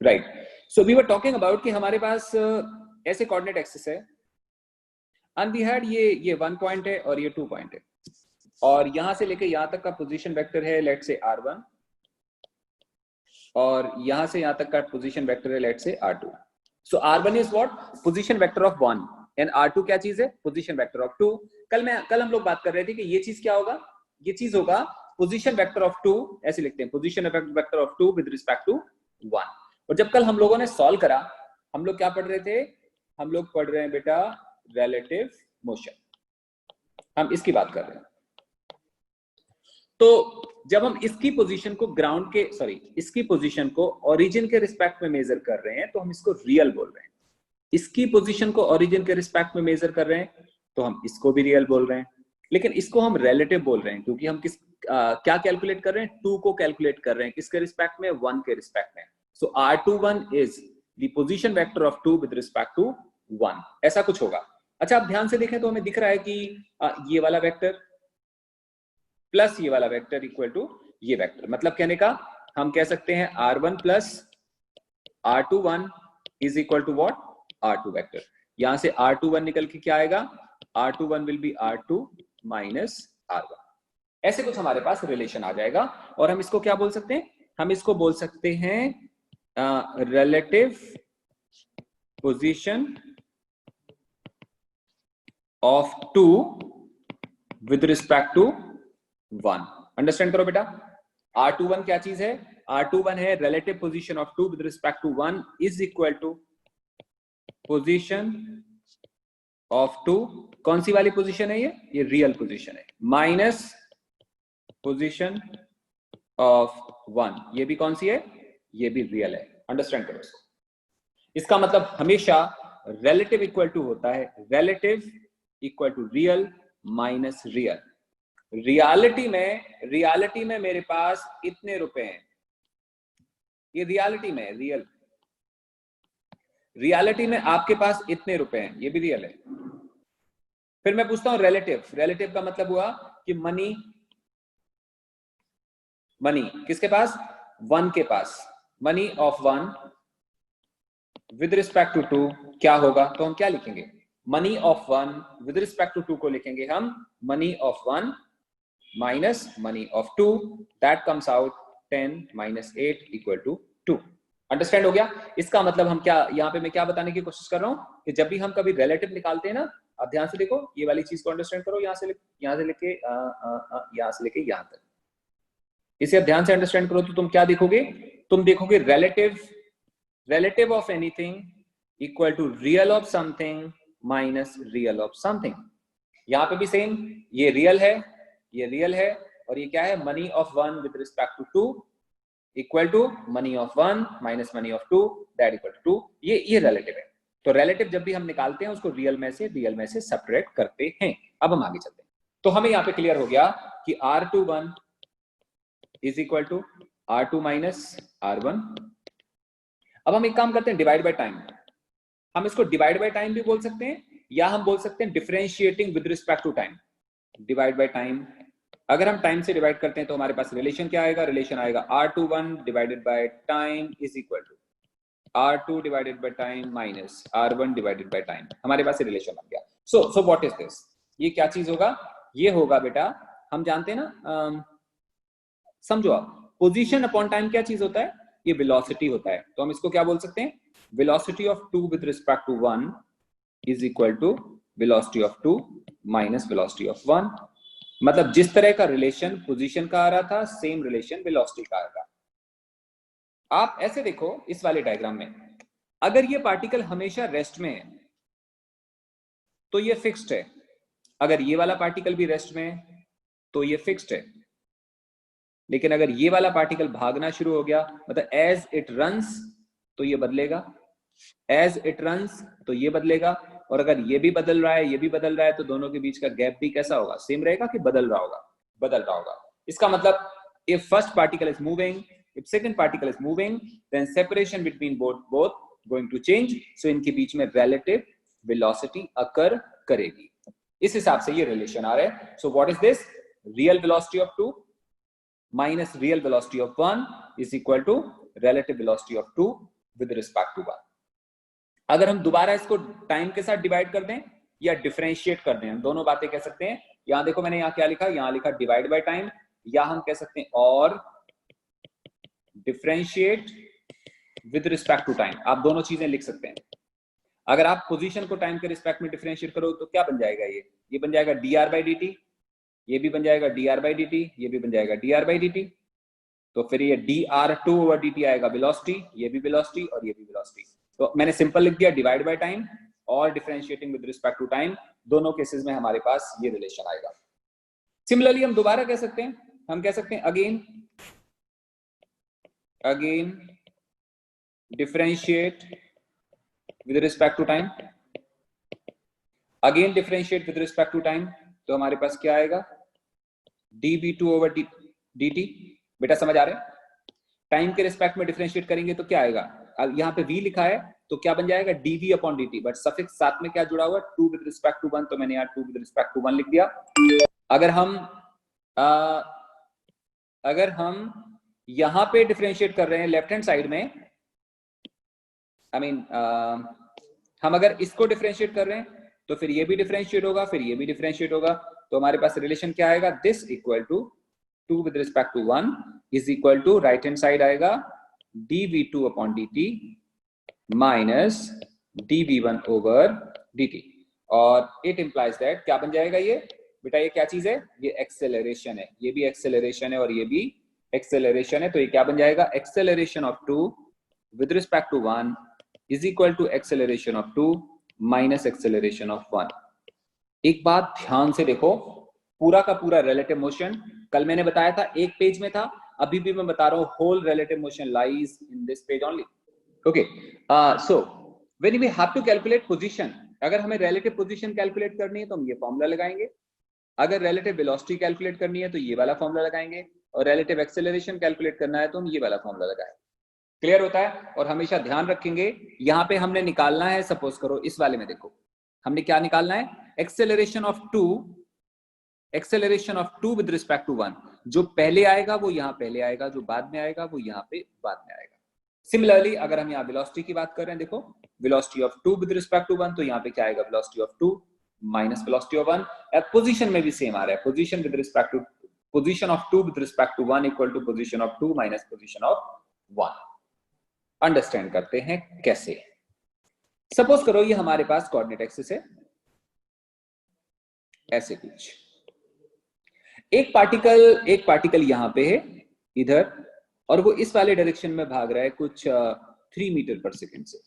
Right. So we were talking about कि हमारे पास ऐसे कोऑर्डिनेट एक्सिस है एंड वी हैड ये 1 पॉइंट है और ये 2 पॉइंट है, और यहां से लेके यहां तक का पोजीशन वेक्टर है लेट्स से r1, और यहां से यहां तक का पोजीशन वेक्टर है let's say r2। So r1 is what? Position vector of 1 and r2 क्या चीज है? Position vector of 2। कल हम लोग बात कर रहे थे कि ये चीज क्या होगा? ये चीज होगा पोजीशन वेक्टर ऑफ 2, ऐसे लिखते हैं position vector of 2 with respect to 1। और जब कल हम लोगों ने सॉल्व करा, हम लोग क्या पढ़ रहे थे? हम लोग पढ़ रहे हैं बेटा रिलेटिव मोशन, हम इसकी बात कर रहे हैं। तो जब हम इसकी पोजीशन को ग्राउंड के इसकी पोजीशन को ओरिजिन के रिस्पेक्ट में मेजर कर रहे हैं तो हम इसको रियल बोल रहे हैं। इसकी पोजीशन को ओरिजिन के रिस्पेक्ट में मेजर कर रहे हैं तो हम इसको भी रियल बोल रहे हैं, लेकिन इसको हम रिलेटिव बोल रहे हैं क्योंकि हम क्या कैलकुलेट कर रहे हैं? 2 को कैलकुलेट कर रहे हैं किसके रिस्पेक्ट में? 1 के रिस्पेक्ट में। So r21 is the position vector of 2 with respect to 1, ऐसा कुछ होगा। अच्छा, आप ध्यान से देखें तो हमें दिख रहा है कि ये वाला वेक्टर प्लस ये वाला वेक्टर इक्वल टू ये वेक्टर, मतलब कहने का हम कह सकते हैं r1 plus r21 is equal to what? r2 vector. यहां से r21 निकल के क्या आएगा? r21 will be r2 minus r1। ऐसे कुछ हमारे पास रिलेशन आ जाएगा और हम इसको क्या बोल सकते हैं? हम इसको बोल सकते हैं relative position of 2 with respect to 1। Understand करो बेटा, r21 क्या चीज है? r21 है relative position of 2 with respect to 1 is equal to position of 2। कौन सी वाली पोजीशन है? ये रियल पोजीशन है, माइनस पोजीशन ऑफ 1। ये भी कौन सी है? ये भी रियल है। अंडरस्टैंड करो इसको। इसका मतलब हमेशा रिलेटिव इक्वल टू होता है relative equal to real minus real. Reality में मेरे पास इतने रुपए हैं, ये रियलिटी में रियलिटी में आपके पास इतने रुपए हैं, ये भी रियल है। फिर मैं पूछता हूं रिलेटिव का मतलब हुआ कि मनी किसके पास? 1 के पास। Money of 1 with respect to 2 क्या होगा? तो हम क्या लिखेंगे? Money of 1 with respect to 2 को लिखेंगे हम money of 1 minus money of 2, that comes out 10 minus 8 equal to 2। Understand हो गया? इसका मतलब हम क्या, यहाँ पे मैं क्या बताने की कोशिश कर रहा हूं कि जब भी हम कभी रिलेटिव निकालते हैं ना, आप ध्यान से देखो, ये वाली चीज को अंडरस्टैंड करो, यहां से लेके यहां तक, इसे आप ध्यान से अंडरस्टैंड करो तो तुम क्या देखोगे? तुम देखोगे relative of anything equal to real of something minus real of something. यहां पे भी सेम, ये रियल है और ये क्या है? Money of 1 with respect to 2 equal to money of 1 minus money of 2 that equal to 2। ये रिलेटिव है। तो रिलेटिव जब भी हम निकालते हैं उसको रियल में से सब्ट्रैक्ट करते हैं। अब हम आगे चलते हैं। तो हमें यहाँ पे क्लियर हो गया कि r21 is equal to r2 minus r1। अब हम एक काम करते हैं, डिवाइड बाय टाइम। हम इसको डिवाइड बाय टाइम भी बोल सकते हैं या हम बोल सकते हैं differentiating with respect to time. Divide by time, अगर हम टाइम से डिवाइड करते हैं तो हमारे पास रिलेशन क्या आएगा? रिलेशन आएगा r21 divided by time is equal to r2 divided by time minus r1 divided by time. हमारे पास रिलेशन आ गया। So what is this? ये क्या चीज होगा? ये होगा बेटा, हम जानते हैं ना, समझो आप, पोजीशन अपॉन टाइम क्या चीज होता है? ये वेलोसिटी होता है। तो हम इसको क्या बोल सकते हैं? Velocity of 2 with respect to 1 is equal to velocity of 2 minus velocity of 1। मतलब जिस तरह का रिलेशन पोजीशन का आ रहा था, सेम रिलेशन वेलोसिटी का आएगा। आप ऐसे देखो इस वाले डायग्राम में, अगर ये पार्टिकल हमेशा रेस्ट में है तो ये फिक्स्ड है, अगर ये वाला पार्टिकल भी रेस्ट में है तो ये फिक्स्ड है। लेकिन अगर ये वाला पार्टिकल भागना शुरू हो गया, मतलब एज इट रन्स तो ये बदलेगा, एज इट रन्स तो ये बदलेगा, और अगर ये भी बदल रहा है, ये भी बदल रहा है, तो दोनों के बीच का गैप भी कैसा होगा? सेम रहेगा कि बदल रहा होगा? इसका मतलब if first particle is moving, if second particle is moving, then separation between both going to change. So इनके बीच में relative velocity occur करेगी। इस हिसाब से ये रिलेशन आ रहा है। So what is this? Real velocity of 2 minus real velocity of 1 is equal to relative velocity of 2 with respect to 1। अगर हम दोबारा इसको टाइम के साथ डिवाइड कर दें या डिफरेंशिएट कर दें, हम दोनों बातें कह सकते हैं। यहां देखो मैंने यहां क्या लिखा, यहां लिखा डिवाइड बाय टाइम, या हम कह सकते हैं और differentiate with respect to time. आप दोनों चीजें लिख सकते हैं। अगर आप पोजीशन को टाइम के रिस्पेक्ट में डिफरेंशिएट करो तो क्या बन जाएगा, ये बन जाएगा dr बाई dt, ये भी बन जाएगा dr बाई dt, ये भी बन जाएगा dr बाई dt। तो फिर ये dr2 ओवर dt आएगा वेलोसिटी, ये भी वेलोसिटी और ये भी वेलोसिटी। तो मैंने सिंपल लिख दिया डिवाइड बाय टाइम और differentiating with respect to time, दोनों केसेस में हमारे पास ये रिलेशन आएगा। सिमिलरली हम दोबारा कह सकते हैं, हम कह सकते हैं again differentiate with respect to time, again differentiate with respect to time. तो हमारे पास क्या आएगा, dv2 ओवर dt। बेटा समझ आ रहा है, टाइम के रिस्पेक्ट में डिफरेंशिएट करेंगे तो क्या आएगा, यहाँ पे v लिखा है तो क्या बन जाएगा dv upon dt, but suffix साथ में क्या जुड़ा हुआ है 2 विद रिस्पेक्ट टू 1, तो मैंने यहाँ 2 विद रिस्पेक्ट टू 1 लिख दिया। अगर हम यहां पे डिफरेंशिएट कर रहे हैं लेफ्ट हैंड साइड में, हम अगर इसको डिफरेंशिएट कर रहे हैं तो फिर ये भी डिफरेंशिएट होगा, फिर ये भी डिफरेंशिएट होगा। तो हमारे पास रिलेशन क्या आएगा, this equal to 2 with respect to 1 is equal to right hand side आएगा dv2 upon dt minus dv1 over dt। और इट इंप्लाइज दैट क्या बन जाएगा ये बेटा, ये क्या चीज है, ये एक्सेलरेशन है, ये भी एक्सेलरेशन है और ये भी एक्सेलरेशन है। तो ये क्या बन जाएगा, acceleration of 2 with respect to 1 is equal to acceleration of 2 minus acceleration of 1। एक बात ध्यान से देखो, पूरा का पूरा रिलेटिव मोशन कल मैंने बताया था एक पेज में था, अभी भी मैं बता रहा हूं whole relative motion lies in this page only. Okay, so when we have to calculate position, अगर हमें रिलेटिव पोजीशन कैलकुलेट करनी है तो हम ये फॉर्मूला लगाएंगे, अगर रिलेटिव वेलोसिटी कैलकुलेट करनी है तो ये वाला फॉर्मूला लगाएंगे, और रिलेटिव एक्सेलरेशन कैलकुलेट करना है तो हम ये वाला फॉर्मूला लगाएंगे। क्लियर होता है। और हमेशा ध्यान रखेंगे यहां पे हमने निकालना है, सपोज करो इस वाले में देखो हमने क्या निकालना है, acceleration of 2 with respect to 1। जो पहले आएगा वो यहां पहले आएगा, जो बाद में आएगा वो यहां पे बाद में आएगा। सिमिलरली अगर हम यहाँ वेलोसिटी की बात कर रहे हैं, देखो velocity of 2 with respect to 1, तो यहाँ पे क्या आएगा, velocity of 2 minus velocity of 1। Position में भी सेम आ रहा है, position with respect to position of 2 with respect to 1 equal to position of 2 minus position of 1। Understand करते हैं कैसे। सपोज करो ये हमारे पास कोऑर्डिनेट एक्सिस है, ऐसे कुछ एक पार्टिकल यहां पे है इधर, और वो इस वाले डायरेक्शन में भाग रहा है कुछ 3 मीटर पर सेकंड से।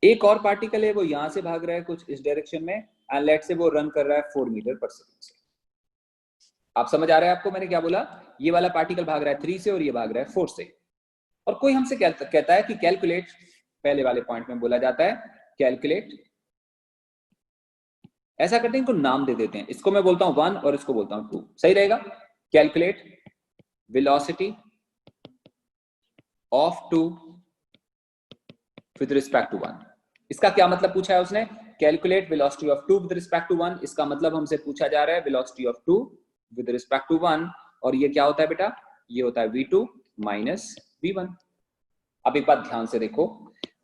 एक और पार्टिकल है वो यहां से भाग रहा है कुछ इस डायरेक्शन में, एंड लेट से वो रन कर रहा है 4 मीटर पर सेकंड से। आप समझ आ रहा है आपको मैंने क्या बोला, ये वाला पार्टिकल भाग रहा है 3 से और ये भाग रहा है 4 से। और कोई हमसे कहता है कि कैलकुलेट, पहले वाले पॉइंट में बोला जाता है कैलकुलेट, ऐसा करते हैं इनको नाम दे देते हैं, इसको मैं बोलता हूं 1 और इसको बोलता हूं 2, सही रहेगा। Calculate velocity of 2 with respect to 1। इसका क्या मतलब पूछा है उसने, calculate velocity of 2 with respect to 1। इसका मतलब हमसे पूछा जा रहा है velocity of 2 with respect to 1, और ये क्या होता है बेटा, ये होता है v2 माइनस v1। अब एक बात ध्यान से देखो,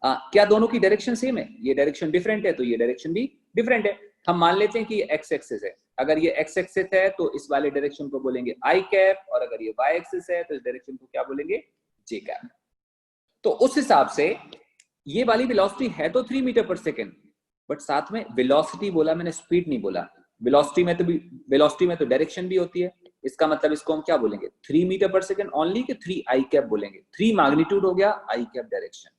क्या दोनों की डायरेक्शन सेम है, ये डायरेक्शन डिफरेंट है तो ये डायरेक्शन भी डिफरेंट है। हम मान लेते हैं कि ये एक्स एक्सिस है, अगर ये एक्स एक्सिस है तो इस वाले डायरेक्शन को बोलेंगे आई कैप, और अगर ये वाई एक्सिस है तो इस डायरेक्शन को क्या बोलेंगे, जे कैप। तो उस हिसाब से ये वाली वेलोसिटी है तो 3 मीटर पर सेकेंड, बट साथ में वेलोसिटी बोला मैंने, स्पीड नहीं बोला। वेलोसिटी में तो डायरेक्शन भी होती है, इसका मतलब इसको हम क्या बोलेंगे, 3 मीटर पर सेकेंड ओनली, कि 3 आई कैप बोलेंगे। 3 मैग्नीट्यूड हो गया आई कैप डायरेक्शन,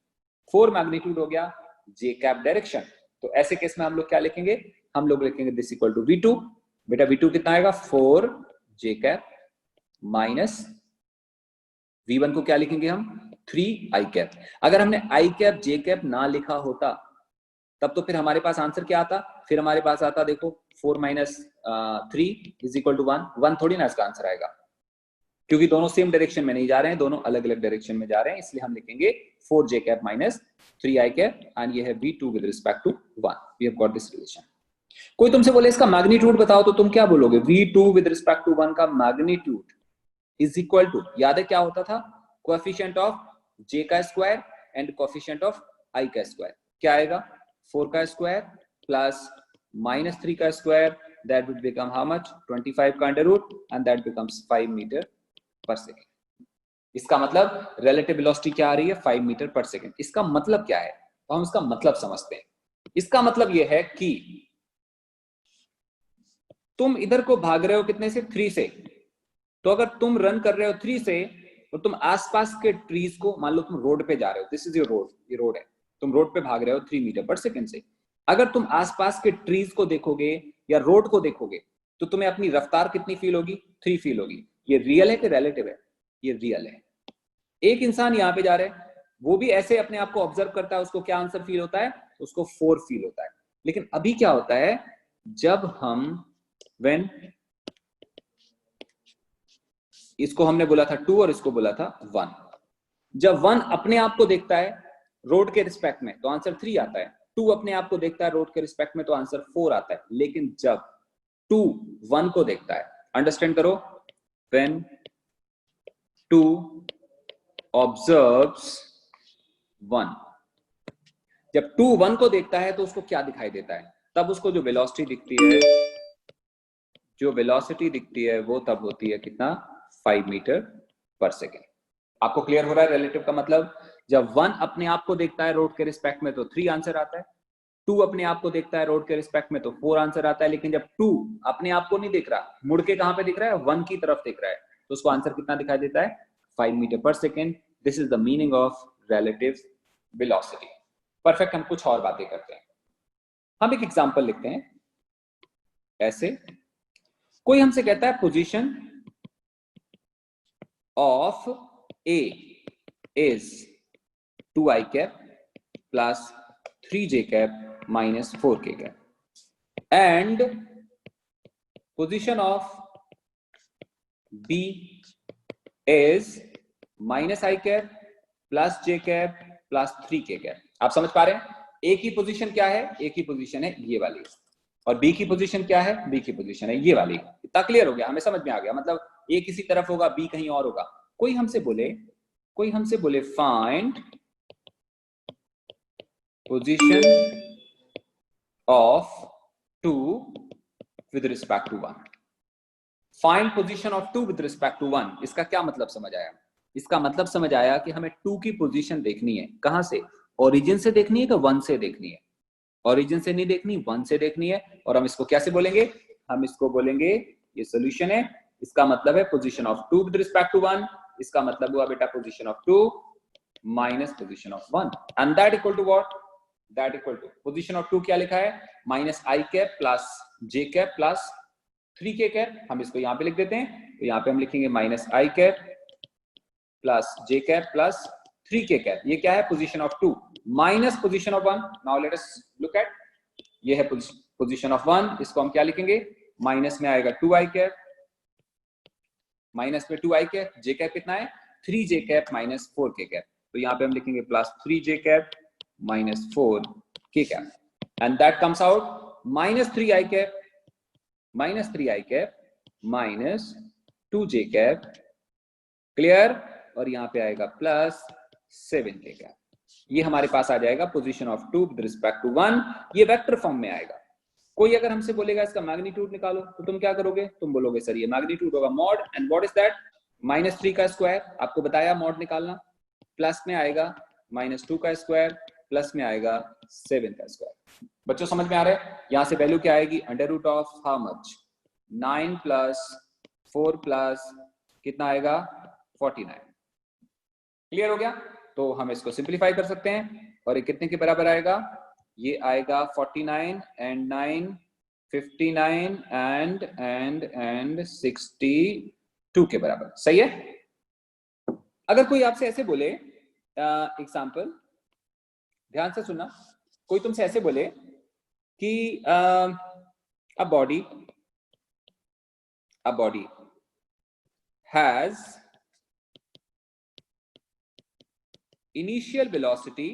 4 मैग्नीट्यूड हो गया जे कैप डायरेक्शन। तो ऐसे केस में हम लोग क्या लिखेंगे, हम लोग लिखेंगे दिस इक्वल टू v2। बेटा v2 कितना आएगा, 4 जे कैप माइनस v1 को क्या लिखेंगे हम, 3 आई कैप। अगर हमने आई कैप जे कैप ना लिखा होता तब तो फिर हमारे पास आंसर क्या आता, फिर हमारे पास आता देखो 4 माइनस 3 इज इक्वल टू 1 थोड़ी ना इसका आंसर आएगा, क्योंकि दोनों सेम डायरेक्शन में नहीं जा रहे हैं, दोनों अलग अलग डायरेक्शन में जा रहे हैं, इसलिए हम लिखेंगे 4 J cap minus 3 I cap, and ये है v2 with respect to 1। We have got this relation. कोई तुमसे बोले इसका मैग्नीट्यूड बताओ तो तुम क्या बोलोगे, v2 विद रिस्पेक्ट टू 1 का मैग्नीट्यूड इज इक्वल टू, याद है क्या होता था, कोएफिशिएंट ऑफ j का square and coefficient of i का स्क्वायर क्या आएगा 4 का स्क्वायर प्लस -3 का square, that would become how much 25 का under root and that becomes 5 metre per second. इसका मतलब रिलेटिव वेलोसिटी क्या आ रही है 5 मीटर पर सेकेंड। इसका मतलब क्या है तो हम इसका मतलब समझते हैं। इसका मतलब यह है कि तुम इधर को भाग रहे हो कितने से 3 से, तो अगर तुम रन कर रहे हो 3 से तो तुम आसपास के ट्रीज को, मान लो तुम रोड पे जा रहे हो, दिस इज योर रोड, ये रोड है, तुम रोड पे भाग रहे हो 3 मीटर पर सेकेंड से, अगर तुम आसपास के ट्रीज को देखोगे या रोड को देखोगे तो तुम्हें अपनी रफ्तार कितनी फील होगी 3 फील होगी। ये रियल है कि रिलेटिव है? ये रियल है। एक इंसान यहाँ पे जा रहा है, वो भी ऐसे अपने आप को ऑब्जर्व करता है, उसको क्या आंसर फील होता है? उसको 4 फील होता है। लेकिन अभी क्या होता है, जब हम व्हेन इसको हमने बोला था 2 और इसको बोला था 1, जब 1 अपने आप को देखता है रोड के रिस्पेक्ट में तो आंसर 3 आता है, 2 अपने आप को देखता है रोड के रिस्पेक्ट में तो आंसर 4 आता है। लेकिन जब 2 1 को देखता है, अंडरस्टैंड करो, व्हेन 2 ऑब्जर्व्स 1, जब 2 1 को देखता है तो उसको क्या दिखाई देता है? तब उसको जो वेलोसिटी दिखती है, जो वेलोसिटी दिखती है वो तब होती है कितना 5 मीटर पर सेकेंड। आपको क्लियर हो रहा है रिलेटिव का मतलब? जब 1 अपने आप को देखता है रोड के रिस्पेक्ट में तो 3 आंसर आता है, 2 अपने आप को देखता है रोड के रिस्पेक्ट में तो 4 आंसर आता है। लेकिन जब 2 अपने आप को नहीं देख रहा, मुड़ के कहां पे दिख रहा है 1 की तरफ दिख रहा है, तो उसको आंसर कितना दिखाई देता है 5 metre per second. This is the meaning of relative velocity. Perfect, हम कुछ और बातें करते हैं। हम एक एग्जांपल लिखते हैं ऐसे, कोई हमसे कहता है position of A is 2i cap plus 3j cap minus 4k cap and position of B is -i cap plus j cap plus 3k cap. आप समझ पा रहे हैं? ए की पोजीशन क्या है? ए की पोजीशन है ये वाली, और बी की पोजीशन क्या है? बी की पोजीशन है ये वाली। इतना क्लियर हो गया? हमें समझ में आ गया? मतलब ए किसी तरफ होगा, बी कहीं और होगा। कोई हमसे बोले find position of 2 with respect to 1। Find position of 2 with respect to 1, इसका क्या मतलब समझ आया? इसका मतलब समझ आया कि हमें 2 की पोजीशन देखनी है। कहां से? ओरिजिन से देखनी है कि 1 से देखनी है? ओरिजिन से नहीं देखनी, 1 से देखनी है। और हम इसको कैसे बोलेंगे? हम इसको बोलेंगे, ये सॉल्यूशन है, इसका मतलब है position of 2 with respect to 1, इसका मतलब हुआ बेटा position of 2 minus position of 1, and that equal to what? That equal to position of 2 क्या लिखा है? -i cap plus j cap plus 3k cap. हम इसको यहां पे लिख देते हैं, तो यहां पे हम लिखेंगे -i cap plus j cap plus 3k cap. ये क्या है? Position of 2 minus position of 1। Now let us look at, ये है पोजीशन ऑफ 1, इसको हम क्या लिखेंगे? माइनस में आएगा 2i कैप, माइनस में 2i कैप, j कैप कितना है? 3j cap minus 4k cap. तो यहाँ पे हम लिखेंगे plus 3j cap minus 4k cap, and that comes out minus 3i cap minus 2j cap. Clear? और यहाँ पे आएगा प्लस 7k कैप। ये हमारे पास आ जाएगा position of 2 with respect to 1। ये वेक्टर फॉर्म में आएगा। कोई अगर हमसे बोलेगा इसका मैग्नीट्यूड निकालो, तो तुम क्या करोगे? तुम बोलोगे सर ये मैग्नीट्यूड होगा mod, and what is that? -3 का स्क्वायर, आपको बताया मॉड निकालना, प्लस में आएगा -2 का स्क्वायर, प्लस में आएगा 7 का स्क्वायर। बच्चों समझ में आ रहा है? यहां से वैल्यू क्या आएगी? Under root of how much? 9 plus 4 plus कितना आएगा? 49। क्लियर हो गया? तो हम इसको सिंप्लीफाई कर सकते हैं, और ये कितने के बराबर आएगा? ये आएगा 49 एंड 9 59 एंड 62 के बराबर। सही है? अगर कोई आपसे ऐसे बोले, एग्जांपल ध्यान से सुनना, कोई तुमसे ऐसे बोले कि a body has initial velocity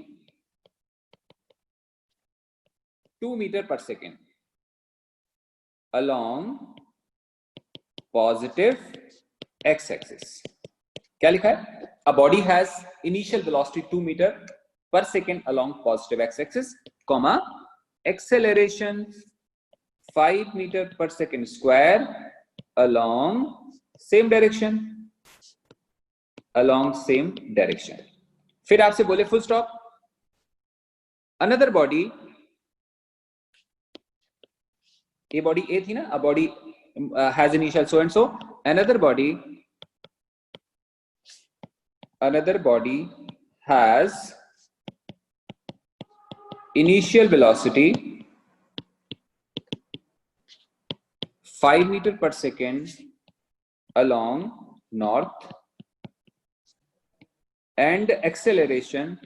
2 meter per second along positive x-axis। क्या लिखा है? A body has initial velocity 2 meter per second along positive x-axis, comma, acceleration 5 meter per second square along same direction, along same direction. फिर आपसे बोले full stop. Another body, ये body A थी ना, a body has initial so and so. Another body has initial velocity 5 meter per second along north and acceleration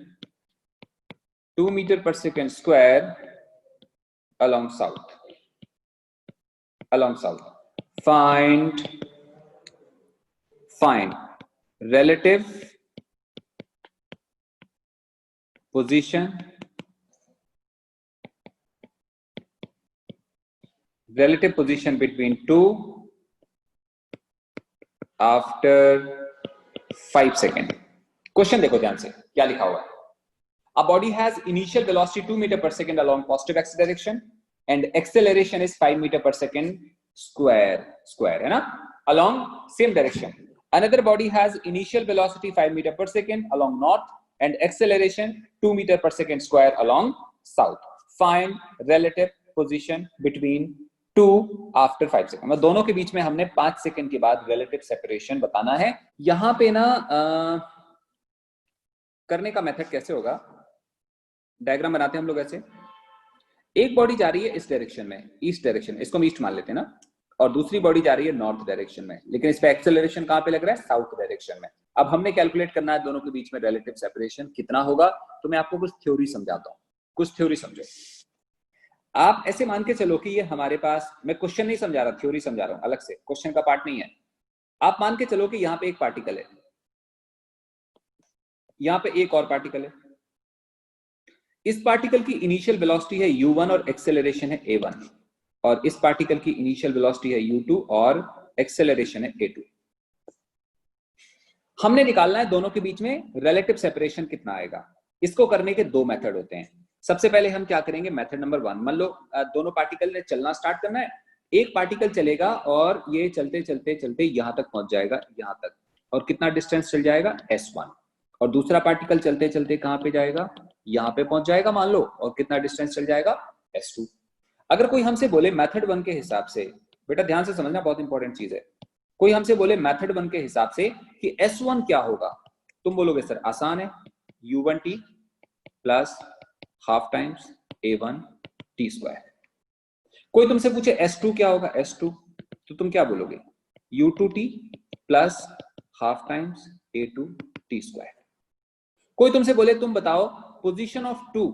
2 meter per second square along south. Find relative position between two after 5 seconds. Question देखो ध्यान से, क्या लिखा हुआ है? A body has initial velocity 2 meter per second along positive x direction and acceleration is 5 meter per second square है ना, along same direction. Another body has initial velocity 5 meter per second along north and acceleration 2 meter per second square along south. Find relative position between two after 5 seconds. मतलब दोनों के बीच में हमने 5 second के बाद relative separation बताना है. यहां पे ना करने का मेथड कैसे होगा, डायग्राम बनाते हैं हम लोग ऐसे. एक बॉडी जा रही है इस डायरेक्शन में, ईस्ट डायरेक्शन, इसको हम ईस्ट मान लेते हैं ना, और दूसरी बॉडी जा रही है नॉर्थ डायरेक्शन में, लेकिन इस पे एक्सेलरेशन कहां पे लग रहा है? साउथ डायरेक्शन में. अब हमने कैलकुलेट करना है दोनों के बीच में रिलेटिव सेपरेशन कितना होगा. तो मैं आपको कुछ थ्योरी समझाता हूं, कुछ थ्योरी समझो. आप ऐसे मान के चलो कि ये हमारे पास, मैं क्वेश्चन नहीं समझा रहा, थ्योरी समझा रहा हूं अलग से, क्वेश्चन का पार्ट नहीं है. आप मान के चलो कि यहाँ पे एक पार्टिकल है, यहाँ पे एक और पार्टिकल है. इस पार्टिकल की इनिशियल वेलोसिटी है u1 और एक्सेलरेशन है a1, और इस पार्टिकल की इनिशियल वेलोसिटी है u2 और एक्सेलरेशन है a2. हमने निकालना है दोनों के बीच में रिलेटिव सेपरेशन कितना आएगा. इसको करने के दो मेथड होते हैं. सबसे पहले हम क्या करेंगे, मेथड नंबर 1. मान लो दोनों पार्टिकल ने चलना स्टार्ट करना है. एक पार्टिकल चलेगा और ये चलते चलते चलते यहां तक पहुंच जाएगा, यहां तक, और कितना डिस्टेंस चल जाएगा? s1. और दूसरा पार्टिकल चलते चलते कहां पे जाएगा? यहां पे पहुंच जाएगा मान लो, और कितना डिस्टेंस चल जाएगा? s2. अगर कोई हमसे बोले मेथड 1 के हिसाब से, बेटा ध्यान से समझना, बहुत इंपॉर्टेंट चीज है. कोई हमसे बोले मेथड 1 के हिसाब से कि s1 क्या होगा, तुम बोलोगे सर आसान है, u1t plus half times a1 t square. कोई तुमसे पूछे s2 क्या होगा, s2, तो तुम क्या बोलोगे? u2t plus half times a2 t square. कोई तुमसे बोले तुम बताओ position of 2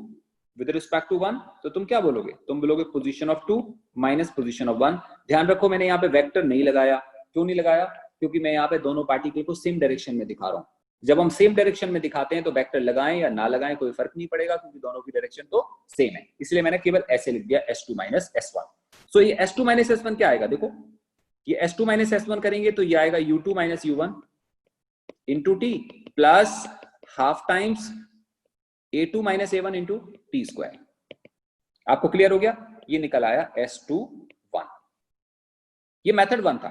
with respect to 1, तो तुम क्या बोलोगे? तुम बोलोगे position of 2 minus position of 1. ध्यान रखो मैंने यहाँ पे वेक्टर नहीं लगाया. क्यों नहीं लगाया? क्योंकि मैं यहाँ पे दोनों पार्टिकल को सेम डायरेक्शन में दिखा रहा हूँ. जब हम सेम डायरेक्शन में दिखाते हैं तो वेक्टर लगाएं या ना लगाएं कोई फर्क नहीं पड़ेगा, क्योंकि दोनों की डायरेक्शन तो सेम है. इसलिए मैंने केवल ऐसे लिख दिया s2 माइनस s1. सो ये s2 माइनस s1 क्या आएगा? देखो ये s2 माइनस s1 करेंगे तो ये आएगा u2 minus u1 into t plus half times a2 minus a1 into T square. आपको क्लियर हो गया? ये निकल आया s21. ये मेथड 1 था.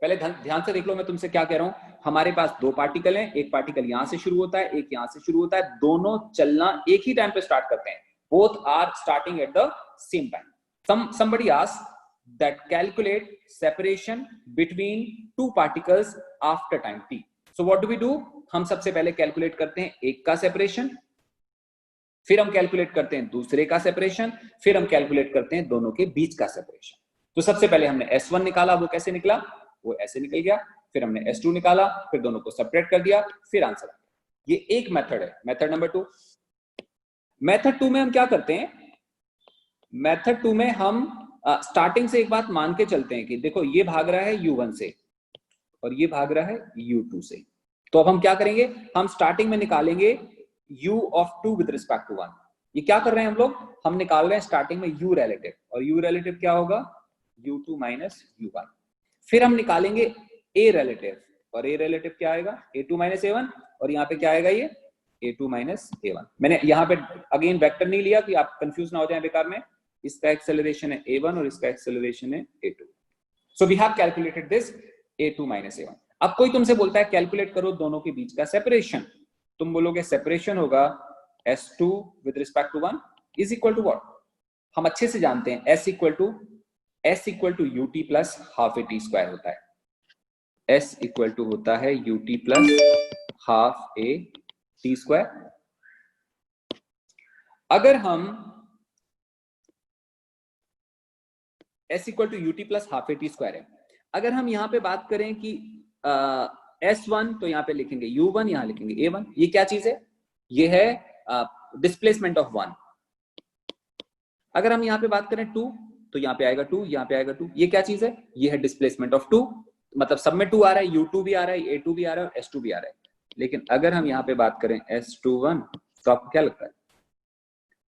पहले ध्यान से देख लो मैं तुमसे क्या कह रहा हूं. हमारे पास दो पार्टिकल हैं, एक पार्टिकल यहां से शुरू होता है, एक यहां से शुरू होता है. दोनों चलना एक ही टाइम पे स्टार्ट करते हैं. Both are starting at the same time. somebody asked that calculate separation between two particles after time t. so what do we do? हम सबसे पहले कैलकुलेट करते हैं एक का सेपरेशन, फिर हम कैलकुलेट करते हैं दूसरे का सेपरेशन, फिर हम कैलकुलेट करते हैं दोनों के बीच का सेपरेशन. तो सबसे पहले हमने s1 निकाला, वो कैसे निकला? वो ऐसे निकल गया. फिर हमने s2 निकाला, फिर दोनों को सेपरेट कर दिया, फिर आंसर आ गया. ये एक मेथड है. Method number 2. मेथड 2 में हम क्या करते हैं? मेथड 2 में हम स्टार्टिंग से एक बात मान के चलते हैं कि देखो ये भाग रहा है u1 से और ये भाग रहा है u2 से. तो अब हम क्या करेंगे? हम स्टार्टिंग में निकालेंगे u of 2 with respect to 1. ये क्या कर रहे हैं हम लोग? हम निकाल रहे हैं स्टार्टिंग में u रिलेटिव, और u रिलेटिव क्या होगा? u2 minus u1. फिर हम निकालेंगे a रिलेटिव, और a रिलेटिव क्या आएगा? a2 माइनस a1, और यहाँ पे क्या आएगा? ये a2 माइनस a1। मैंने यहाँ पे अगेन वेक्टर नहीं लिया कि आप कंफ्यूज ना हो जाए बेकार में। इसका एक्सेलरेशन है a1 और इसका एक्सेलरेशन है a2। So we have calculated this a2 minus a1। अब कोई तुमसे बोलता है कैलकुलेट करो दोनों के बीच का सेपरेशन, तुम बोलोगे सेपरेशन होगा s2 with respect to 1 is equal to what? हम अच्छे से जानते हैं s equal to ut plus half A T square होता है। s इक्वल टू होता है ut plus half A T square. अगर हम s equal to ut plus half A T square है, अगर हम यहां पे बात करें कि s1 तो यहां पे लिखेंगे u1, यहां लिखेंगे a1। ये क्या चीज है? ये है डिस्प्लेसमेंट ऑफ 1। अगर हम यहां पे बात करें 2 तो यहां पे आएगा 2, यहां पे आएगा 2। ये क्या चीज है? ये है डिस्प्लेसमेंट ऑफ 2। मतलब सब में 2 आ रहा है, u2 भी आ रहा है, a2 भी आ रहा है और s2 भी आ रहा है। लेकिन अगर हम यहां पे बात करें s21 तो आपको क्या लगता है?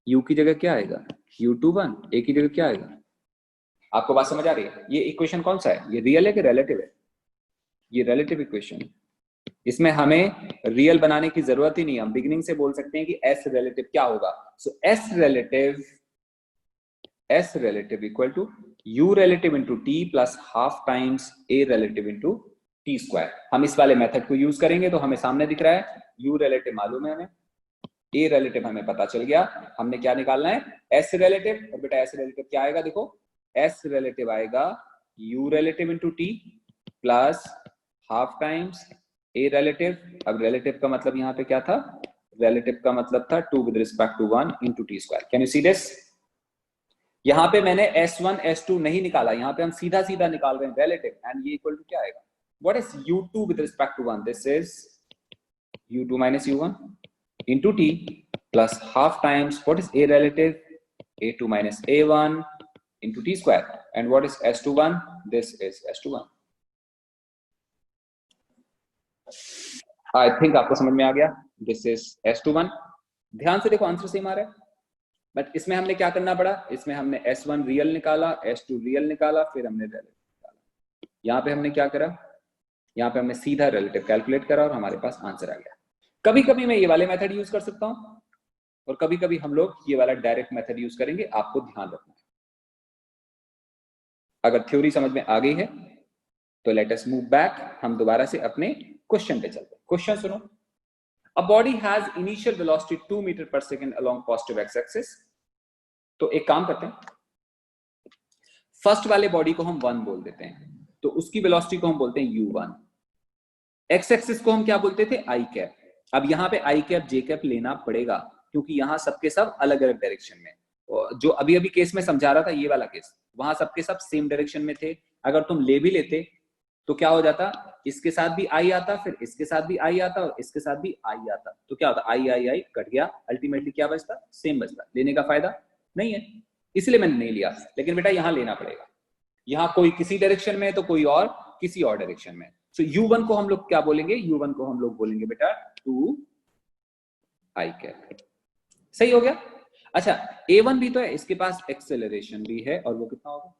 u की जगह क्या आएगा? u21। a की जगह क्या आएगा? आपको बात समझ आ रही है? ये इक्वेशन कौन सा है? ये रियल है कि रिलेटिव है? ये रिलेटिव इक्वेशन। इसमें हमें रियल बनाने की जरूरत ही नहीं, हम बिगिनिंग से बोल सकते हैं कि s रिलेटिव क्या होगा। So s relative equal to u relative into t plus half times a relative into t square. हम इस वाले मेथड को यूज करेंगे तो हमें सामने दिख रहा है u relative मालूम है हमें, a relative हमें पता चल गया। हमने क्या निकालना है? s relative। और बेटा s relative क्या आएगा? देखो s relative आएगा u relative into t plus half times a relative। अब relative का मतलब यहाँ पे क्या था? relative का मतलब था 2 with respect to 1 into t square। Can you see this? यहां पे मैंने s1 s2 नहीं निकाला, यहां पे हम सीधा सीधा निकाल रहे हैं रिलेटिव। एंड ये इक्वल टू क्या आएगा? What is u2 with respect to 1? This is u2 minus u1 into t plus half times what is a relative? a2 minus a1 into t square. And what is s21? This is s21। I think आपको समझ में आ गया। This is s21। ध्यान से देखो, answer same आ रहा है, बट इसमें हमने क्या करना पड़ा? इसमें हमने s1 रियल निकाला, s2 रियल निकाला, फिर हमने रिलेटिव निकाला। यहाँ पे हमने क्या करा? यहाँ पे हमने सीधा रिलेटिव कैलकुलेट करा और हमारे पास आंसर आ गया। कभी कभी मैं ये वाले मेथड यूज कर सकता हूँ और कभी कभी हम लोग ये वाला डायरेक्ट मेथड यूज करेंगे, आपको ध्यान रखना है। अगर थ्योरी समझ में आ गई है तो लेट अस मूव बैक, हम दोबारा से अपने क्वेश्चन पे चलते हैं। क्वेश्चन सुनो। A body has initial velocity 2 metre per second along positive x-axis। तो एक काम करते हैं, फर्स्ट वाले बॉडी को हम 1 बोल देते हैं, तो उसकी वेलोसिटी को हम बोलते हैं u1। एक्स एक्सिस को हम क्या बोलते थे? आई कैप। अब यहाँ पे आई कैप जे कैप लेना पड़ेगा क्योंकि यहाँ सबके सब अलग अलग डायरेक्शन में। जो अभी अभी केस में समझा रहा था, ये वाला केस, वहां सबके सब सेम डायरेक्शन में थे। अगर तुम ले भी लेते तो क्या हो जाता? इसके साथ भी आई आता, फिर इसके साथ भी आई आता और इसके साथ भी आई आता, तो क्या होता? आई आई आई कट गया, अल्टीमेटली क्या बचता? सेम बचता। लेने का फायदा नहीं है, इसलिए मैंने नहीं लिया। लेकिन बेटा यहाँ लेना पड़ेगा, यहाँ कोई किसी डायरेक्शन में तो कोई और किसी और डायरेक्शन में। सो u1 को हम लोग क्या बोलेंगे? u1 को हम लोग बोलेंगे बेटा 2 आई कैप। सही हो गया? अच्छा, a1 भी तो है, इसके पास एक्सेलरेशन भी है और वो कितना होगा?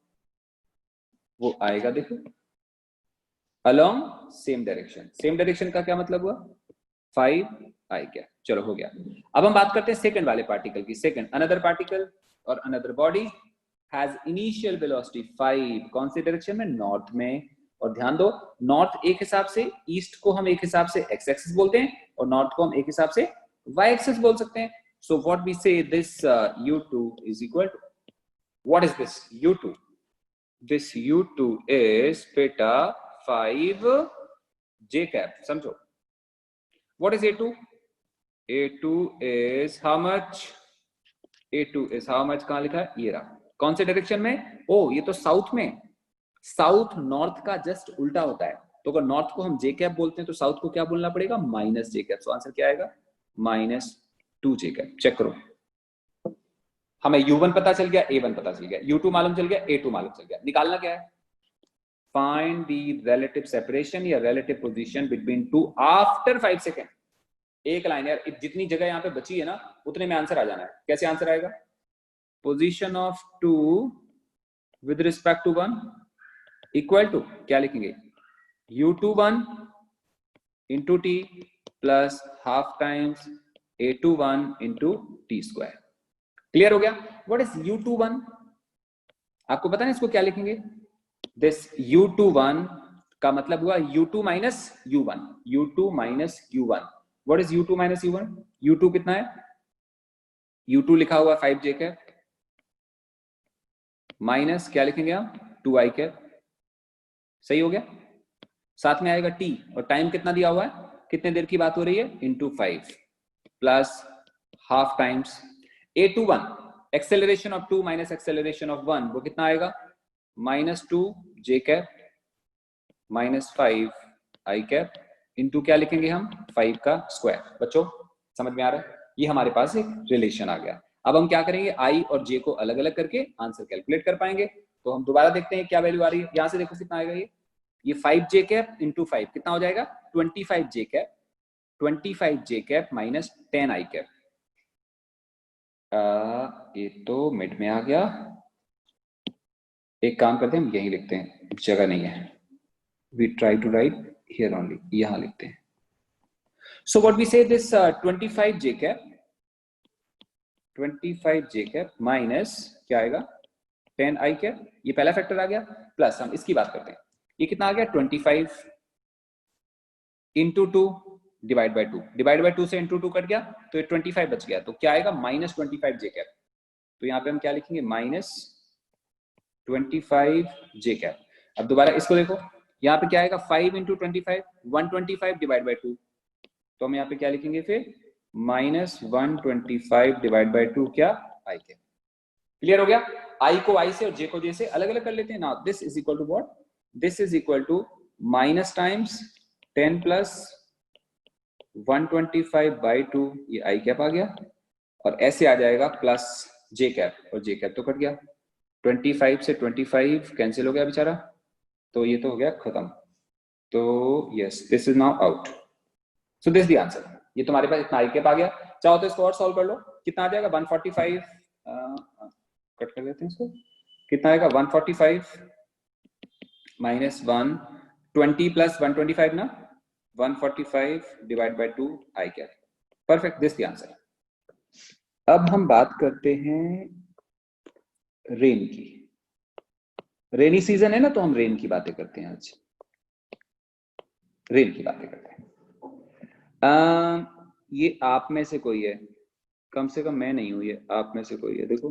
वो आएगा देखो along same direction. Same direction का क्या मतलब हुआ? 5 आई कैप। चलो हो गया। अब हम बात करते हैं सेकंड वाले पार्टिकल की। सेकंड, अनदर पार्टिकल और another body has initial velocity 5, कौन से डायरेक्शन में? नॉर्थ में। और ध्यान दो, नॉर्थ एक हिसाब से, ईस्ट को हम एक हिसाब से एक्स एक्सिस बोलते हैं और नॉर्थ को हम एक हिसाब से वाई एक्सिस बोल सकते हैं। So what we say, this u2 is equal to, what is this u2? This u2 is बेटा 5 j cap। समझो, what is a2? a2 is how much? a2 is how much? कहां लिखा है? ये रहा। कौन से डायरेक्शन में? ओ, ये तो साउथ में। साउथ नॉर्थ का जस्ट उल्टा होता है, तो अगर नॉर्थ को हम जे कैप बोलते हैं तो साउथ को क्या बोलना पड़ेगा? माइनस जे कैप। सो आंसर क्या आएगा? -2 जे कैप। चेक करो, हमें u1 पता चल गया, a1 पता चल गया, u2 मालूम चल गया, a2 मालूम चल गया। निकालना क्या है? Find the relative separation या relative position between two after 5 second. एक लाइन यार, जितनी जगह यहाँ पे बची है ना उतने में आंसर आ जाना है। कैसे आंसर आएगा? Position of 2 with respect to 1 equal to क्या लिखेंगे? u21 into T plus half times A21 into t square। Clear हो गया? What is U21? आपको पता है इसको क्या लिखेंगे? दिस U21 का मतलब हुआ U2 minus U1, U2 minus U1। What is U2 minus U1? U2 कितना है? U2 लिखा हुआ 5j कैप माइनस क्या लिखेंगे आप? 2i cap. सही हो गया? साथ में आएगा t और टाइम कितना दिया हुआ है, कितने देर की बात हो रही है, into 5 plus half times A21 acceleration of 2 minus acceleration of 1 वो कितना आएगा, minus 2 j cap minus 5 i cap into क्या लिखेंगे हम, 5 का स्क्वायर। बच्चों समझ में आ रहा है? ये हमारे पास एक रिलेशन आ गया। अब हम क्या करेंगे, i और j को अलग अलग करके आंसर कैलकुलेट कर पाएंगे। तो हम दोबारा देखते हैं क्या वैल्यू आ रही है। यहां से देखो कितना आएगा, ये 5j कैप इंटू 5 कितना हो जाएगा, 25j cap, 25j cap minus 10i cap. ये तो मिड में आ गया। एक काम करते हैं, हम यही लिखते हैं, जगह नहीं है। We try to write here only, यहां लिखते हैं। So what we say, this 25j cap, 25j cap minus क्या आएगा, 10i कैप। ये पहला फैक्टर आ गया, प्लस हम इसकी बात करते हैं। ये कितना आ गया, 25 into 2 divide by 2, divide by 2 से इंटू 2 कट गया तो ये 25 बच गया। तो क्या आएगा, माइनस 25j कैप। तो यहाँ पे हम क्या लिखेंगे, माइनस 25j कैप। अब दोबारा इसको देखो, यहाँ पे क्या आएगा, 5 इंटू 25, 125 डिवाइड बाई 2। तो हम यहाँ पे क्या लिखेंगे फिर, माइनस 125 डिवाइड बाई 2 क्या, i कैप। क्लियर हो गया? i को i से और j को j से अलग अलग कर लेते हैं ना। This is equal to what, this is equal to minus times 10 plus 125 by 2, ये i कैप आ गया। और ऐसे आ जाएगा प्लस j कैप, और j कैप तो कट गया, 25 से 25 कैंसिल हो गया बेचारा, तो ये तो हो गया खत्म। तो yes, this is now out. So this the answer. ये तुम्हारे पास इतना i कैप आ गया। चाहो तो इसको और सॉल्व कर लो, कितना आ जाएगा, 145 कट कर देते हैं इसको, कितना आएगा, 145 माइनस 1, 20 प्लस 125 ना, 145 divide by 2 i cap. Perfect, this the answer. अब हम बात करते हैं रेन की। रेनी सीजन है ना, तो हम रेन की बातें करते हैं आज, रेन की बातें करते हैं। ये आप में से कोई है, कम से कम मैं नहीं हूं, ये आप में से कोई है। देखो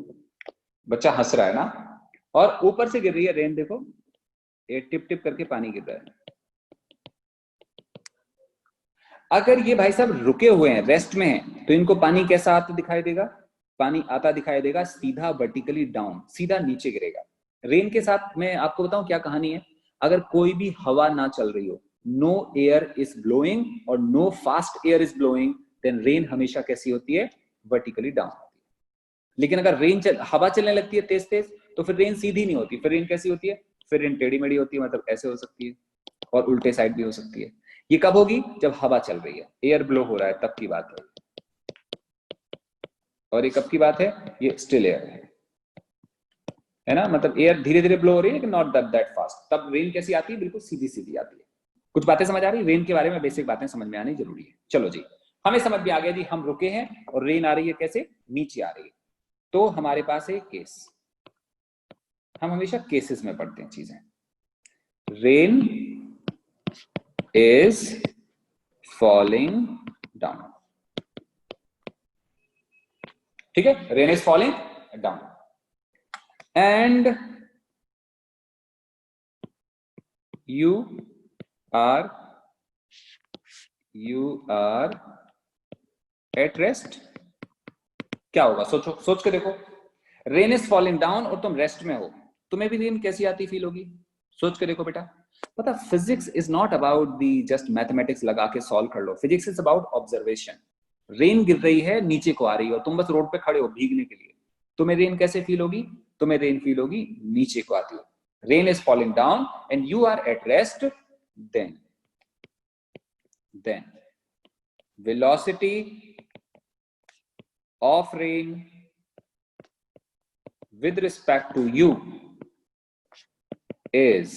बच्चा हंस रहा है ना, और ऊपर से गिर रही है रेन, देखो ये टिप टिप करके पानी गिर रहा है। अगर ये भाई साहब रुके हुए हैं, रेस्ट में हैं, तो इनको पानी कैसा आता दिखाई देगा, पानी आता दिखाई देगा सीधा वर्टिकली डाउन, सीधा नीचे गिरेगा। रेन के साथ मैं आपको बताऊं क्या कहानी है, अगर कोई भी हवा ना चल रही हो, नो एयर इज ब्लोइंग और no fast air is blowing, then rain हमेशा कैसी होती है, वर्टिकली डाउन होती है। लेकिन अगर हवा चलने लगती है तेज तेज, तो फिर रेन सीधी नहीं होती, फिर रेन कैसी होती है, फिर रेन टेढ़ी मेढ़ी होती है, मतलब ऐसे हो सकती है और उल्टे साइड भी हो सकती है। ये कब होगी, जब हवा चल रही है, एयर ब्लो हो रहा है, तब की बात है। और ये कब की बात है, ये स्टिल एयर है ना, मतलब एयर धीरे धीरे ब्लो हो रही है लेकिन नॉट दैट फास्ट, तब रेन कैसी आती है, बिल्कुल सीधी सीधी आती है। कुछ बातें समझ आ रही है, रेन के बारे में बेसिक बातें समझ में आनी जरूरी है। चलो जी, हमें समझ में आ गया जी, हम रुके हैं और रेन आ रही है कैसे, नीचे आ रही है। तो हमारे पास है केस, हम हमेशा केसेस में पढ़ते हैं चीजें। रेन इज फॉलिंग डाउन, ठीक है, rain is falling down and you are at rest। क्या होगा, सोचो, सोच के देखो, रेन इज फॉलिंग डाउन और तुम रेस्ट में हो, तुम्हें भी रेन कैसी आती फील होगी, सोच के देखो बेटा। पता, physics is not about the just mathematics लगा के सॉल्व कर लो, physics is about observation. Rain गिर रही है, नीचे को आ रही है, और तुम बस रोड पे खड़े हो भीगने के लिए, तुम्हें रेन कैसे फील होगी, तुम्हें रेन फील होगी नीचे को आती है। Rain is falling down and you are at rest, then velocity of rain with respect to you is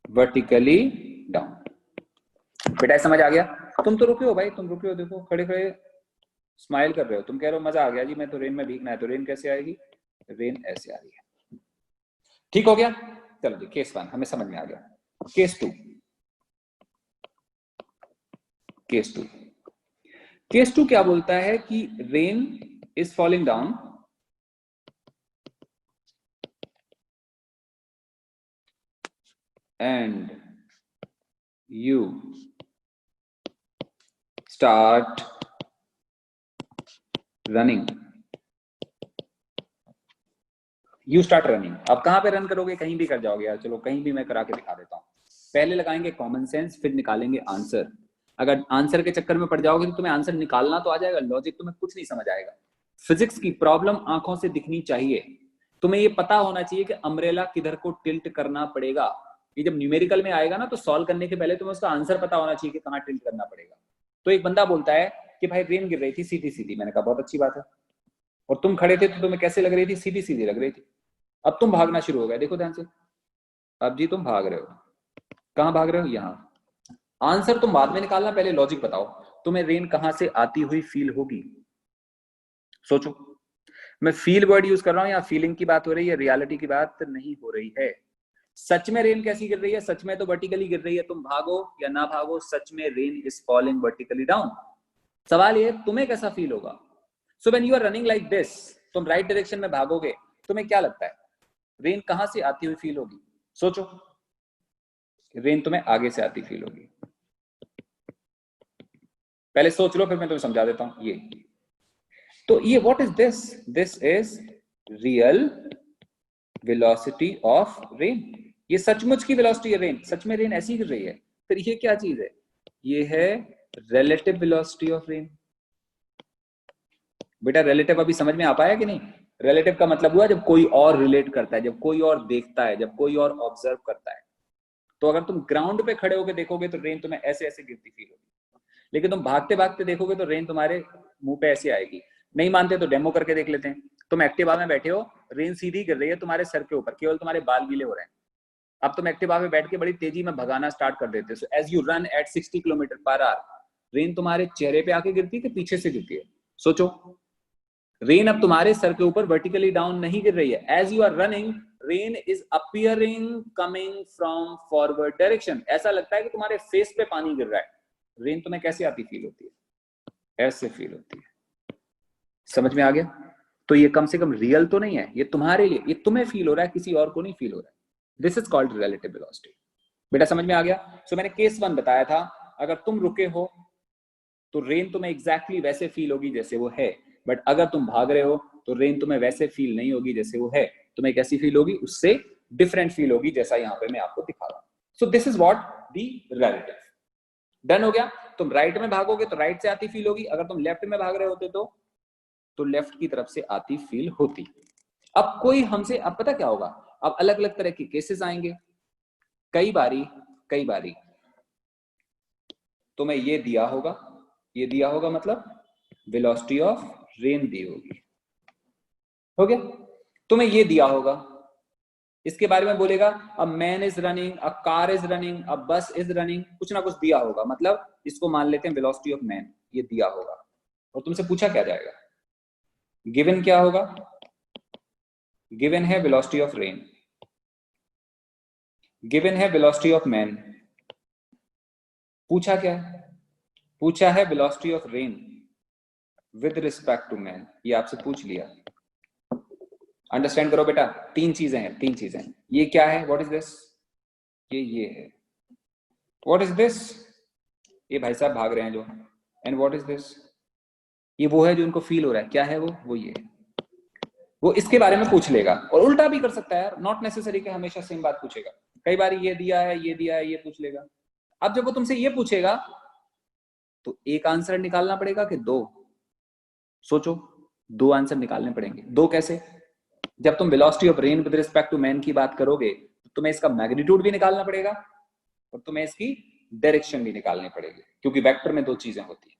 vertically down। बेटा समझ आ गया, तुम तो रुके हो भाई, तुम रुके हो, देखो खड़े खड़े स्माइल कर रहे हो, तुम कह रहे हो मजा आ गया जी, मैं तो रेन में भीगना है, तो रेन कैसे आएगी? रेन ऐसे आ रही है। ठीक हो गया? चलो जी, केस 1 हमें समझ में आ गया। केस 2, केस 2, केस 2 क्या बोलता है कि rain is falling down and you start running. You start running. अब कहां पे रन करोगे? कहीं भी कर जाओगे यार, चलो कहीं भी मैं करा के दिखा देता हूं। पहले लगाएंगे कॉमन सेंस, फिर निकालेंगे आंसर। अगर आंसर के चक्कर में पड़ जाओगे तो तुम्हें आंसर निकालना तो आ जाएगा, लॉजिक तुम्हें कुछ नहीं समझ आएगा। फिजिक्स की प्रॉब्लम आंखों से दिखनी चाहिए। तुम्हें ये पता होना चाहिए कि अम्ब्रेला किधर को टिल्ट करना पड़ेगा। ये जब न्यूमेरिकल में आएगा ना, तो सॉल्व करने के पहले तुम्हें उसका आंसर पता होना चाहिए कि कहां टिल्ट करना पड़ेगा। तो एक बंदा बोलता है कि भाई रेन गिर रही थी सीधी सीधी। मैंने कहा बहुत अच्छी बात है। और तुम खड़े थे तो तुम्हें कैसे लग रही थी? सीधी सीधी लग रही थी। अब तुम भागना शुरू हो गए, देखो ध्यान से। अब जी तुम भाग रहे हो, कहां भाग रहे हो? यहां। आंसर तुम बाद में निकालना, पहले लॉजिक बताओ। तुम्हें रेन कहां से आती हुई फील होगी? सोचो। मैं फील वर्ड यूज कर रहा हूं या फीलिंग की बात हो रही है? रियलिटी की बात नहीं हो रही है। सच में रेन कैसी गिर रही है? सच में तो वर्टिकली गिर रही है। तुम भागो या ना भागो, सच में rain is falling vertically down. सवाल ये तुम्हें कैसा फील होगा? So when you are running like this, तुम राइट डायरेक्शन में भागोगे, तुम्हें क्या लगता है रेन कहां से आती हुई फील होगी? सोचो। रेन तुम्हें आगे से आती फील होगी। पहले सोच लो, फिर मैं तुम्हें समझा देता हूं। ये तो ये what is this? This is real velocity of rain. ये सचमुच की वेलोसिटी है रेन। सच में रेन ऐसी गिर रही है। फिर ये क्या चीज है? ये है रिलेटिव वेलोसिटी ऑफ रेन। बेटा रिलेटिव अभी समझ में आ पाया कि नहीं? रिलेटिव का मतलब हुआ जब कोई और रिलेट करता है, जब कोई और देखता है, जब कोई और ऑब्जर्व करता है। तो अगर तुम ग्राउंड पे खड़े होकर देखोगे तो रेन तुम्हें ऐसे ऐसे गिरती फील होगी, लेकिन तुम भागते भागते देखोगे तो रेन तुम्हारे मुंह पे ऐसे आएगी। नहीं मानते तो डेमो करके देख लेते हैं। तुम एक्टिवा में बैठे हो, रेन सीधी गिर रही है तुम्हारे सर के ऊपर, केवल तुम्हारे बाल गीले हो रहे हैं। अब तुम एक्टिवा में बैठ के बड़ी तेजी में भगाना स्टार्ट कर देते हो। As you run at 60 kilometre per hour, rain तुम्हारे चेहरे पे आके गिरती है कि पीछे से गिरती है? सोचो। रेन अब तुम्हारे सर के ऊपर वर्टिकली डाउन नहीं गिर रही है। As you are running, rain is appearing coming from forward direction. ऐसा लगता है कि तुम्हारे फेस पे पानी गिर रहा है। रेन तुम्हें कैसे आती फील होती है? ऐसे फील होती है। समझ में आ गया? तो ये कम से कम रियल तो नहीं है, ये तुम्हारे लिए, ये तुम्हें फील हो रहा है, किसी और को नहीं फील हो रहा है। This is called relative velocity. बेटा समझ में आ गया? सो मैंने केस 1 बताया था, अगर तुम रुके हो तो रेन तुम्हें एग्जैक्टली वैसे फील होगी जैसे वो है। बट अगर तुम भाग रहे हो तो रेन तुम्हें वैसे फील नहीं होगी जैसे वो है। तुम्हें कैसी फील होगी? उससे डिफरेंट फील होगी, जैसा यहाँ पे मैं आपको दिखा रहा हूं। So this is what the relative. Done हो गया? तुम राइट में भागोगे तो राइट से आती फील होगी, अगर तुम लेफ्ट में भाग रहे होते तो लेफ्ट की तरफ से आती फील होती। अब कोई हमसे, अब पता क्या होगा, अब अलग अलग तरह के केसेस आएंगे। कई बारी तुम्हें ये दिया होगा, ये दिया होगा मतलब वेलोसिटी ऑफ रेन दी होगी। हो गया? तुम्हें ये दिया होगा, इसके बारे में बोलेगा a man is running, a car is running, a bus is running, कुछ ना कुछ दिया होगा। मतलब इसको मान लेते हैं वेलोसिटी ऑफ मैन, ये दिया होगा। और तुमसे पूछा क्या जाएगा? गिवन क्या होगा? गिवन है वेलोसिटी ऑफ रेन, गिवन है वेलोसिटी ऑफ मैन। पूछा क्या है? पूछा है velocity of rain with respect to man. ये आपसे पूछ लिया। अंडरस्टैंड करो बेटा, तीन चीजें हैं, तीन चीजें। ये क्या है? What is this? ये है। What is this? ये भाई साहब भाग रहे हैं जो। And what is this? ये वो है जो उनको फील हो रहा है। क्या है वो ये है। वो इसके बारे में पूछ लेगा। और उल्टा भी कर सकता है यार, नॉट नेसेसरी कि हमेशा सेम बात पूछेगा। कई बार ये दिया है, ये दिया है, ये पूछ लेगा। अब जब वो तुमसे ये पूछेगा तो एक आंसर निकालना पड़ेगा कि दो? सोचो। दो आंसर निकालने पड़ेंगे। दो कैसे? जब तुम velocity of rain with respect to man की बात करोगे तो तुम्हें इसका मैग्नीट्यूड भी निकालना पड़ेगा और तुम्हें इसकी डायरेक्शन भी निकालनी पड़ेगी, क्योंकि वेक्टर में दो चीजें होती हैं।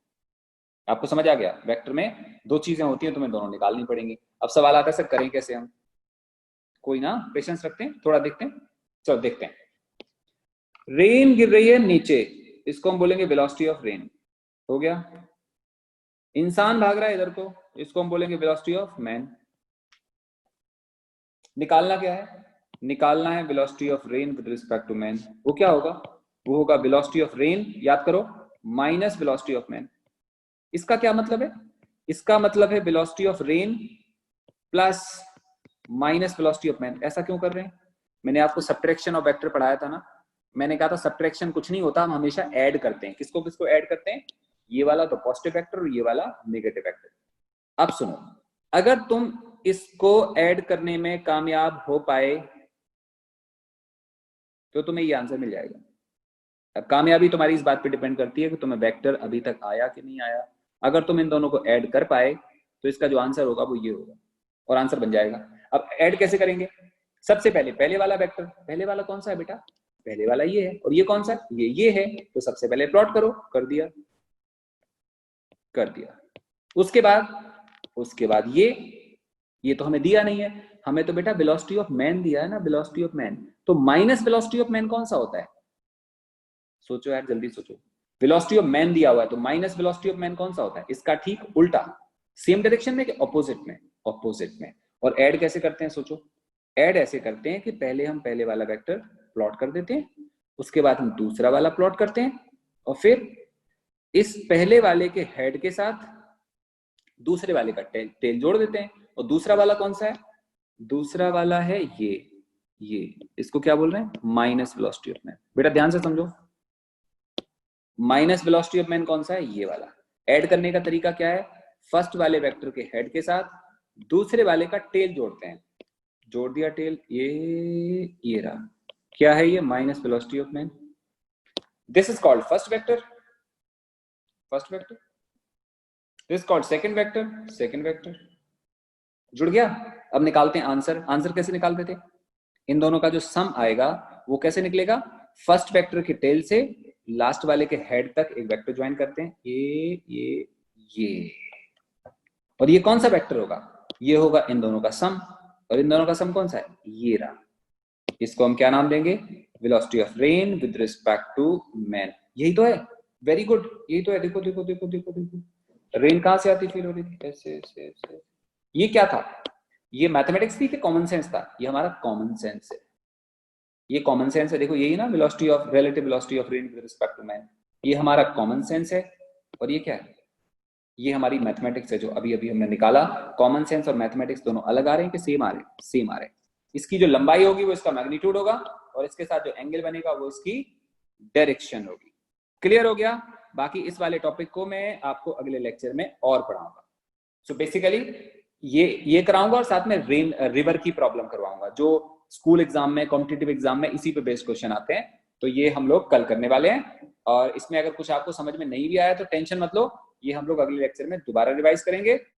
आपको समझ आ गया? वेक्टर में दो चीजें होती हैं, तुम्हें दोनों निकालनी पड़ेंगी। अब सवाल आता है सर करें कैसे हम? कोई ना, पेशेंस रखते हैं, थोड़ा देखते हैं। चलो देखते हैं। रेन गिर रही है नीचे, इसको हम बोलेंगे वेलोसिटी ऑफ रेन। हो गया? इंसान भाग रहा है इधर को, इसको हम बोलेंगे वेलोसिटी ऑफ मैन। निकालना क्या है, निकालना है velocity of rain with respect to man. वो क्या होगा, वो होगा वेलोसिटी ऑफ रेन, याद करो, माइनस वेलोसिटी ऑफ मैन। इसका क्या मतलब है, इसका मतलब है velocity of rain plus minus velocity of man. ऐसा क्यों कर रहे हैं, मैंने आपको सब्ट्रैक्शन ऑफ वेक्टर पढ़ाया था ना, मैंने कहा था सब्ट्रैक्शन कुछ नहीं होता, हम हमेशा ऐड करते हैं। किसको किसको ऐड करते हैं, ये वाला तो पॉजिटिव वेक्टर और ये वाला नेगेटिव वेक्टर। अब सुनो, अगर तुम इसको ऐड करने में कामयाब हो पाए तो तुम्हें ये आंसर मिल जाएगा। अब कामयाबी तुम्हारी इस बात पे डिपेंड करती है कि तुम्हें वेक्टर अभी तक आया कि नहीं आया। अगर तुम इन दोनों को ऐड कर पाए तो इसका जो आंसर होगा वो ये होगा और आंसर बन जाएगा। अब ऐड कैसे करेंगे, सबसे पहले पहले वाला वेक्टर, पहले वाला कौन सा है बेटा, पहले वाला ये है, और ये कौन सा है, ये है, तो सबसे पहले प्लॉट करो, कर दिया, कर दिया। उसके बाद ये तो हमें दिया नहीं है, हमें तो बेटा वेलोसिटी ऑफ मैन दिया है ना, वेलोसिटी ऑफ मैन। तो माइनस वेलोसिटी ऑफ मैन कौन सा होता है, सोचो यार जल्दी सोचो, वेलोसिटी ऑफ मैन दिया हुआ है तो माइनस वेलोसिटी ऑफ मैन कौन सा होता है, इसका ठीक उल्टा, सेम डायरेक्शन में कि ऑपोजिट में, ऑपोजिट में। और ऐड कैसे करते हैं, सोचो, ऐड ऐसे करते हैं कि पहले हम पहले वाला वेक्टर प्लॉट कर देते हैं, उसके बाद हम दूसरा वाला प्लॉट करते हैं, और फिर इस पहले वाले के हेड के साथ दूसरे वाले का टेल जोड़ देते हैं। और दूसरा वाला कौन सा है, दूसरा वाला है ये इसको क्या बोल रहे हैं, माइनस वेलोसिटी ऑफ मैन। बेटा ध्यान से समझो, माइनस वेलोसिटी ऑफ मैन कौन सा है, ये वाला। ऐड करने का तरीका क्या है, फर्स्ट वाले वेक्टर के हेड के साथ दूसरे वाले का टेल जोड़ते हैं, जोड़ दिया टेल, ये रहा, क्या है ये, minus velocity of man. This is called first vector, first vector, this called second vector, second vector. जुड़ गया। अब निकालते हैं आंसर। आंसर कैसे निकालते थे, इन दोनों का जो सम आएगा वो कैसे निकलेगा, फर्स्ट वेक्टर के टेल से लास्ट वाले के हेड तक एक वेक्टर ज्वाइन करते हैं, ये और ये कौन सा वेक्टर होगा, ये होगा इन दोनों का सम, और इन दोनों का सम कौन सा है, ये रहा। इसको हम क्या नाम देंगे, velocity of rain with respect to man. यही तो है, वेरी गुड, यही तो है। देखो देखो देखो देखो देखो, रेन कहां से आती फील हो रही थी, ऐसे ऐसे ऐसे। ये क्या था, ये मैथमेटिक्स थी कि कॉमन सेंस था, ये हमारा कॉमन सेंस है, ये कॉमन सेंस है। देखो यही ना, velocity of, relative velocity of rain with respect to man, ये हमारा कॉमन सेंस है। और ये क्या है, ये हमारी मैथमेटिक्स है जो अभी अभी हमने निकाला। कॉमन सेंस और मैथमेटिक्स दोनों अलग आ रहे हैं कि सेम आ रहे हैं, सेम आ रहे हैं। इसकी जो लंबाई होगी वो इसका मैग्नीट्यूड होगा, और इसके साथ जो एंगल बनेगा वो इसकी डायरेक्शन होगी। क्लियर हो गया। बाकी इस वाले टॉपिक को मैं आपको अगले लेक्चर में और पढ़ाऊंगा। सो बेसिकली ये कराऊंगा, और साथ में रेन रिवर की प्रॉब्लम करवाऊंगा, जो स्कूल एग्जाम में, कॉम्पिटिटिव एग्जाम में इसी पे बेस्ड क्वेश्चन आते हैं। तो ये हम लोग कल करने वाले हैं, और इसमें अगर कुछ आपको समझ में नहीं भी आया तो टेंशन मत लो, ये हम लोग अगले लेक्चर में दोबारा रिवाइज करेंगे।